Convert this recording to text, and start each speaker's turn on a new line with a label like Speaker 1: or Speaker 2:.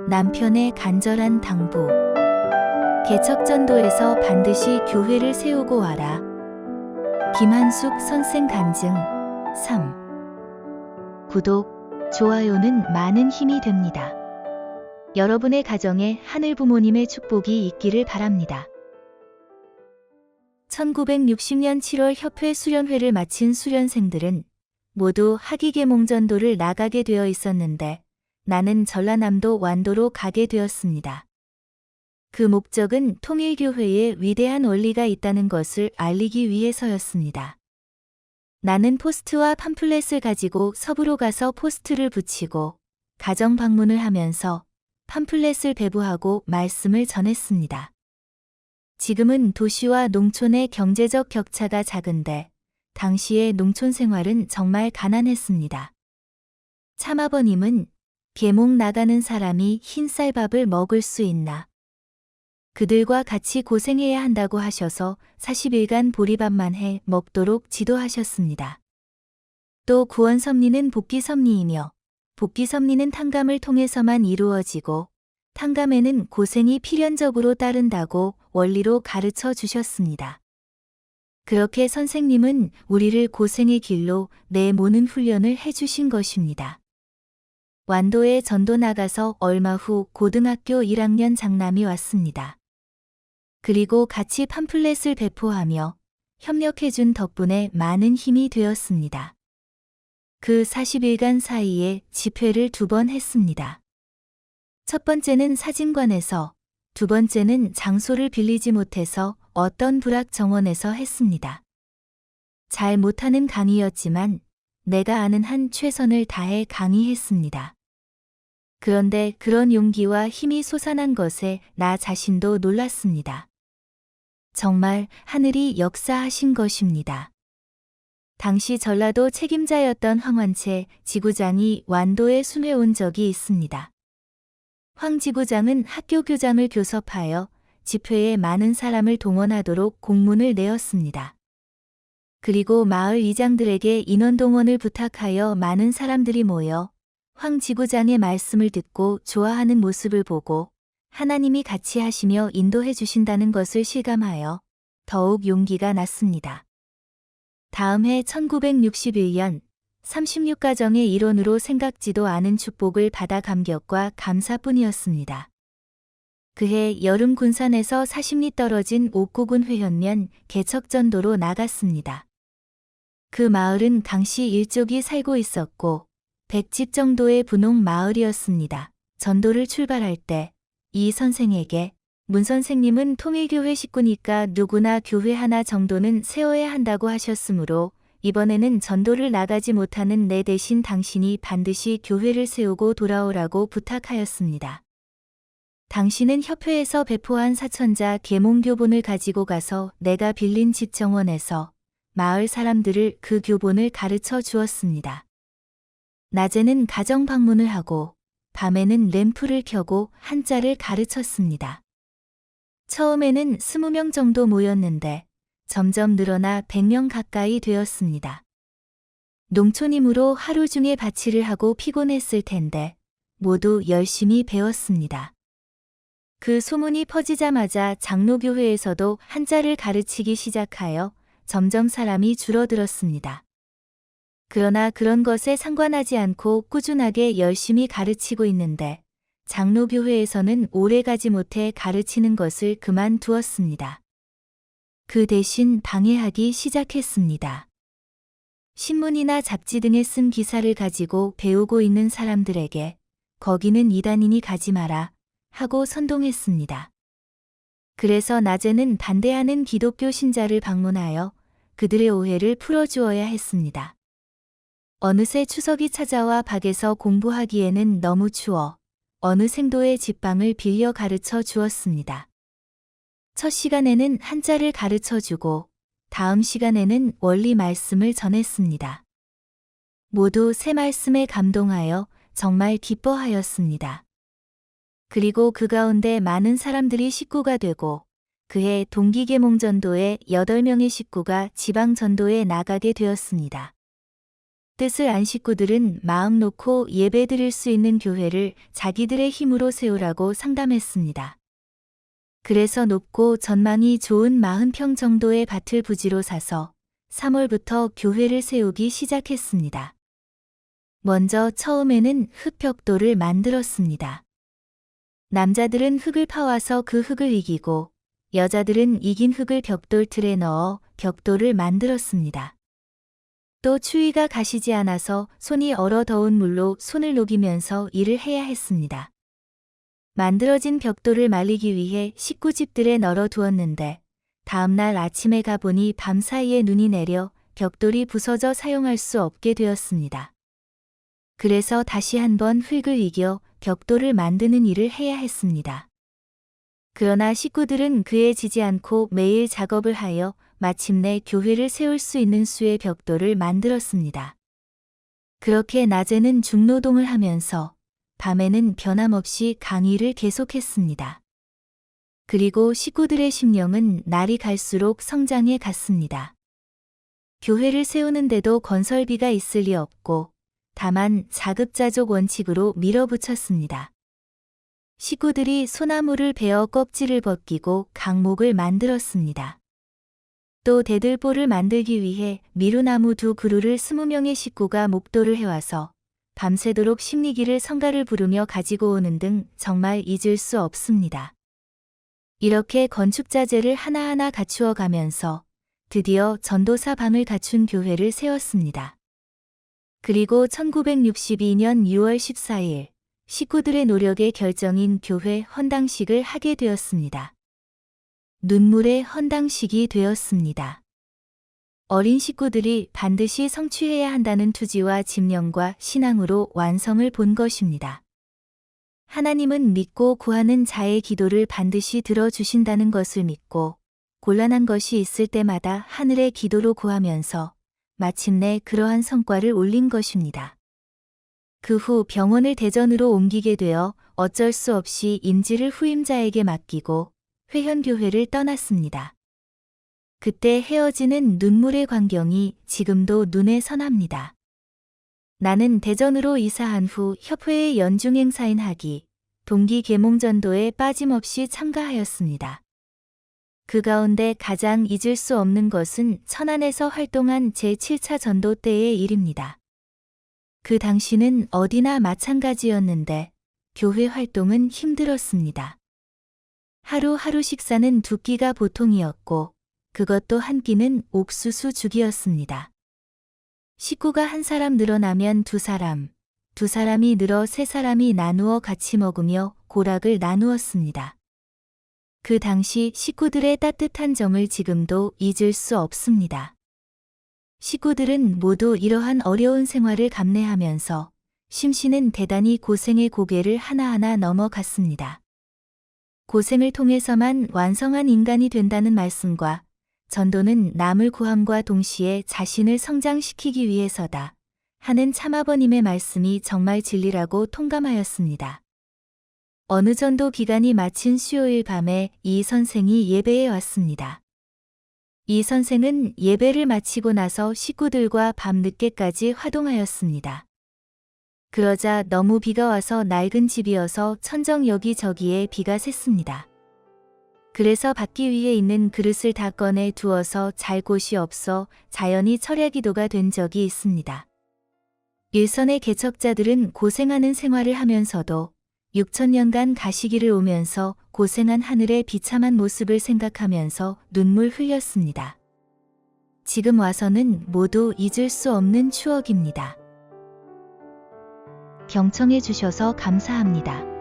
Speaker 1: 남편의 간절한 당부. 개척전도에서 반드시 교회를 세우고 와라. 김한숙 선생 간증. 3. 구독, 좋아요는 많은 힘이 됩니다. 여러분의 가정에 하늘 부모님의 축복이 있기를 바랍니다. 1960년 7월 협회 수련회를 마친 수련생들은 모두 학위계몽전도를 나가게 되어 있었는데 나는 전라남도 완도로 가게 되었습니다. 그 목적은 통일교회에 위대한 원리가 있다는 것을 알리기 위해서였습니다. 나는 포스트와 팜플렛을 가지고 서부로 가서 포스트를 붙이고 가정 방문을 하면서 팜플렛을 배부하고 말씀을 전했습니다. 지금은 도시와 농촌의 경제적 격차가 작은데 당시의 농촌 생활은 정말 가난했습니다. 참아버님은 계몽 나가는 사람이 흰쌀밥을 먹을 수 있나? 그들과 같이 고생해야 한다고 하셔서 40일간 보리밥만 해 먹도록 지도하셨습니다. 또 구원섭리는 복귀섭리이며 복귀섭리는 탕감을 통해서만 이루어지고 탕감에는 고생이 필연적으로 따른다고 원리로 가르쳐 주셨습니다. 그렇게 선생님은 우리를 고생의 길로 내모는 훈련을 해주신 것입니다. 완도에 전도 나가서 얼마 후 고등학교 1학년 장남이 왔습니다. 그리고 같이 팜플렛을 배포하며 협력해준 덕분에 많은 힘이 되었습니다. 그 40일간 사이에 집회를 2번 했습니다. 첫 번째는 사진관에서, 두 번째는 장소를 빌리지 못해서 어떤 불악 정원에서 했습니다. 잘 못하는 강의였지만 내가 아는 한 최선을 다해 강의했습니다. 그런데 그런 용기와 힘이 솟아난 것에 나 자신도 놀랐습니다. 정말 하늘이 역사하신 것입니다. 당시 전라도 책임자였던 황완채 지구장이 완도에 순회 온 적이 있습니다. 황 지구장은 학교 교장을 교섭하여 집회에 많은 사람을 동원하도록 공문을 내었습니다. 그리고 마을 이장들에게 인원 동원을 부탁하여 많은 사람들이 모여 황 지구장의 말씀을 듣고 좋아하는 모습을 보고 하나님이 같이 하시며 인도해 주신다는 것을 실감하여 더욱 용기가 났습니다. 다음 해 1961년 36가정의 일원으로 생각지도 않은 축복을 받아 감격과 감사뿐이었습니다. 그해 여름 군산에서 40리 떨어진 옥구군 회현면 개척전도로 나갔습니다. 그 마을은 강씨 일족이 살고 있었고 100집 정도의 분홍 마을이었습니다. 전도를 출발할 때 이 선생에게 문 선생님은 통일교회 식구니까 누구나 교회 하나 정도는 세워야 한다고 하셨으므로 이번에는 전도를 나가지 못하는 내 대신 당신이 반드시 교회를 세우고 돌아오라고 부탁하였습니다. 당신은 협회에서 배포한 사천자 계몽교본을 가지고 가서 내가 빌린 집 정원에서 마을 사람들을 그 교본을 가르쳐 주었습니다. 낮에는 가정 방문을 하고 밤에는 램프를 켜고 한자를 가르쳤습니다. 처음에는 20명 정도 모였는데 점점 늘어나 100명 가까이 되었습니다. 농촌이므로 하루 중에 바치를 하고 피곤했을 텐데 모두 열심히 배웠습니다. 그 소문이 퍼지자마자 장로교회에서도 한자를 가르치기 시작하여 점점 사람이 줄어들었습니다. 그러나 그런 것에 상관하지 않고 꾸준하게 열심히 가르치고 있는데 장로교회에서는 오래 가지 못해 가르치는 것을 그만두었습니다. 그 대신 방해하기 시작했습니다. 신문이나 잡지 등에 쓴 기사를 가지고 배우고 있는 사람들에게 거기는 이단이니 가지 마라 하고 선동했습니다. 그래서 낮에는 반대하는 기독교 신자를 방문하여 그들의 오해를 풀어주어야 했습니다. 어느새 추석이 찾아와 밖에서 공부하기에는 너무 추워 어느 생도의 집방을 빌려 가르쳐 주었습니다. 첫 시간에는 한자를 가르쳐 주고 다음 시간에는 원리 말씀을 전했습니다. 모두 새 말씀에 감동하여 정말 기뻐하였습니다. 그리고 그 가운데 많은 사람들이 식구가 되고 그해 동기계몽전도에 8명의 식구가 지방전도에 나가게 되었습니다. 뜻을 안 식구들은 마음 놓고 예배드릴 수 있는 교회를 자기들의 힘으로 세우라고 상담했습니다. 그래서 높고 전망이 좋은 40평 정도의 밭을 부지로 사서 3월부터 교회를 세우기 시작했습니다. 먼저 처음에는 흙벽돌을 만들었습니다. 남자들은 흙을 파와서 그 흙을 이기고 여자들은 이긴 흙을 벽돌 틀에 넣어 벽돌을 만들었습니다. 또 추위가 가시지 않아서 손이 얼어 더운 물로 손을 녹이면서 일을 해야 했습니다. 만들어진 벽돌을 말리기 위해 식구집들에 널어 두었는데 다음날 아침에 가보니 밤사이에 눈이 내려 벽돌이 부서져 사용할 수 없게 되었습니다. 그래서 다시 한번 흙을 이겨 벽돌을 만드는 일을 해야 했습니다. 그러나 식구들은 그에 지지 않고 매일 작업을 하여 마침내 교회를 세울 수 있는 수의 벽돌을 만들었습니다. 그렇게 낮에는 중노동을 하면서 밤에는 변함없이 강의를 계속했습니다. 그리고 식구들의 심령은 날이 갈수록 성장해 갔습니다. 교회를 세우는데도 건설비가 있을 리 없고 다만 자급자족 원칙으로 밀어붙였습니다. 식구들이 소나무를 베어 껍질을 벗기고 강목을 만들었습니다. 또 대들보를 만들기 위해 미루나무 2그루를 20명의 식구가 목도를 해와서 밤새도록 심리기를 성가를 부르며 가지고 오는 등 정말 잊을 수 없습니다. 이렇게 건축자재를 하나하나 갖추어 가면서 드디어 전도사 방을 갖춘 교회를 세웠습니다. 그리고 1962년 6월 14일 식구들의 노력의 결정인 교회 헌당식을 하게 되었습니다. 눈물의 헌당식이 되었습니다. 어린 식구들이 반드시 성취해야 한다는 투지와 집념과 신앙으로 완성을 본 것입니다. 하나님은 믿고 구하는 자의 기도를 반드시 들어주신다는 것을 믿고 곤란한 것이 있을 때마다 하늘의 기도로 구하면서 마침내 그러한 성과를 올린 것입니다. 그 후 병원을 대전으로 옮기게 되어 어쩔 수 없이 임지를 후임자에게 맡기고 회현교회를 떠났습니다. 그때 헤어지는 눈물의 광경이 지금도 눈에 선합니다. 나는 대전으로 이사한 후 협회의 연중 행사인 하기, 동기 계몽전도에 빠짐없이 참가하였습니다. 그 가운데 가장 잊을 수 없는 것은 천안에서 활동한 제7차 전도 때의 일입니다. 그 당시는 어디나 마찬가지였는데 교회 활동은 힘들었습니다. 하루하루 식사는 2끼가 보통이었고 그것도 한 끼는 옥수수 죽이었습니다. 식구가 한 사람 늘어나면 2사람, 2사람이 늘어 3사람이 나누어 같이 먹으며 고락을 나누었습니다. 그 당시 식구들의 따뜻한 정을 지금도 잊을 수 없습니다. 식구들은 모두 이러한 어려운 생활을 감내하면서 심씨는 대단히 고생의 고개를 하나하나 넘어갔습니다. 고생을 통해서만 완성한 인간이 된다는 말씀과 전도는 남을 구함과 동시에 자신을 성장시키기 위해서다 하는 참아버님의 말씀이 정말 진리라고 통감하였습니다. 어느 전도 기간이 마친 수요일 밤에 이 선생이 예배에 왔습니다. 이 선생은 예배를 마치고 나서 식구들과 밤늦게까지 화동하였습니다. 그러자 너무 비가 와서 낡은 집이어서 천정 여기저기에 비가 샜습니다. 그래서 받기 위해 있는 그릇을 다 꺼내 두어서 잘 곳이 없어 자연히 철야기도가 된 적이 있습니다. 일선의 개척자들은 고생하는 생활을 하면서도 6천년간 가시기를 오면서 고생한 하늘의 비참한 모습을 생각하면서 눈물 흘렸습니다. 지금 와서는 모두 잊을 수 없는 추억입니다. 경청해 주셔서 감사합니다.